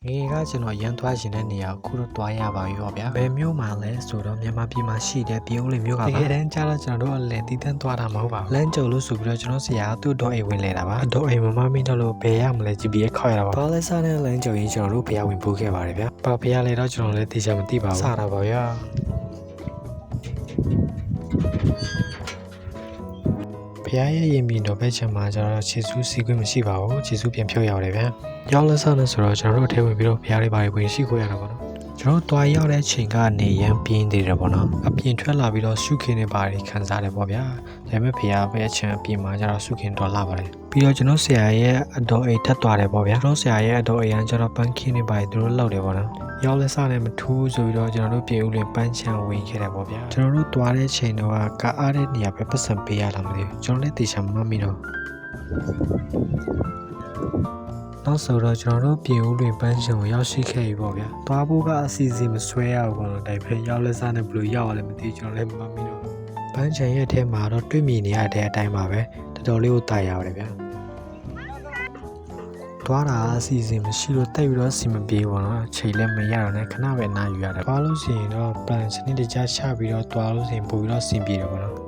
ငယ်ကကျွန်တော်ရန်သွားရှင်တဲ့နေရာကိုခုတော့တွားရပါပြီပေါ့ဗျာဘယ်မြို့မှာလဲဆိုတော့မြန်မာပြည်မှာရှိတဲ့ပြည်ဦးလွင်မြို့ကပါတကယ်တမ်းကျတော့ကျွန်တော်တို့အလယ်တီးတန်းသွားတာမဟုတ်ပါဘူးလမ်းကြုံလို့ဆိုပြီးတော့ကျွန်တော်ဆရာကသူ့တော့အိမ်ဝင်လဲတာပါတော့အိမ်မမမိတော့လို့ဘယ်ရမလဲ GPS ခေါ်ရတာပါဘာလဲစားတဲ့လမ်းကြုံရင်ကျွန်တော်တို့ဘုရားဝင်ပို့ခဲ့ပါတယ်ဗျာဘာဘုရားလဲတော့ကျွန်တော်လည်းသိချင်မသိပါဘူးစားတာပါဗျာဘုရားရဲ့ရင်မြင်တော်ဘက်ချင်မှာကျတော့ခြေစူးစီးခွင့်မရှိပါဘူးခြေစူးပြန်ဖြုတ်ရောက်တယ်ဗျာရောက်လဲစားနေဆိုတော့ကျွန်တော်တို့ထဲဝင်ပြီးတော့ဘုရားလေးပါဝင်ရှိခွင့်ရတာပေါ့နော်ကျွန်တော်တွားရောက်တဲ့ချိန်ကနေရန်ပြင်းသေးတယ်ပေါ့နော်အပြင်ထွက်လာပြီးတော့ရှုခင်းနေပါတယ်ခံစားတယ်ပေါ့ဗျာဒါပေမဲ့ဘုရားပဲအချင်အပြင်မှာကျတော့ရှုခင်းတော်လာပါတယ်ပြီးတော့ကျွန်တော်ဆရာရဲ့အတော်အိတ်ထက်သွားတယ်ပေါ့ဗျာကျွန်တော်ဆရာရဲ့အတော်အိတ်ကကျတော့ပန်းခင်းနေပါတယ်သူတို့လောက်တယ်ပေါ့နော်ရောက်လဲစားနေမထူးဆိုပြီးတော့ကျွန်တော်တို့ပြည်ဦးလွင်ပန်းချံဝင်ခဲ့တယ်ပေါ့ဗျာကျွန်တော်တို့တွားတဲ့ချိန်တော့ကားအားတဲ့နေရာပဲပတ်စံပေးရတာမသိဘူးကျွန်တော်လည်းတေချာမမှတ်မိတော့နောက်ဆိုတော့ကျွန်တော်တို့ပြည်ဦးလွင်ပန်းချံကိုရောက်ရှိခဲ့ပြီပေါ့ဗျာတွားဖို့ကအစီအစဉ်မဆွဲရဘူးပေါ့နော်ဒါပေမဲ့ရောက်လဲစားနေဘယ်လိုရောက်ရလဲမသိကျွန်တော်လည်းမမှတ်မိတော့ပန်းချံရဲ့အထက်မှာတော့တွေ့မြင်နေရတဲ့အတိုင်းပါပဲတော်တော်လေးကိုတာယာပါတယ်ဗျာတွားတာအစီအစဉ်မရှိလို့တိတ်ပြီးတော့စီမပြေဘူးနော်ချိန်လည်းမရတော့နဲ့ခဏပဲနားယူရတယ်တွားလို့ရှိရင်တော့ပန်စနစ်တကျချပြီးတော့တွားလို့ရှိရင်ပို့ပြီးတော့စီပြေတယ်ပေါ့နော်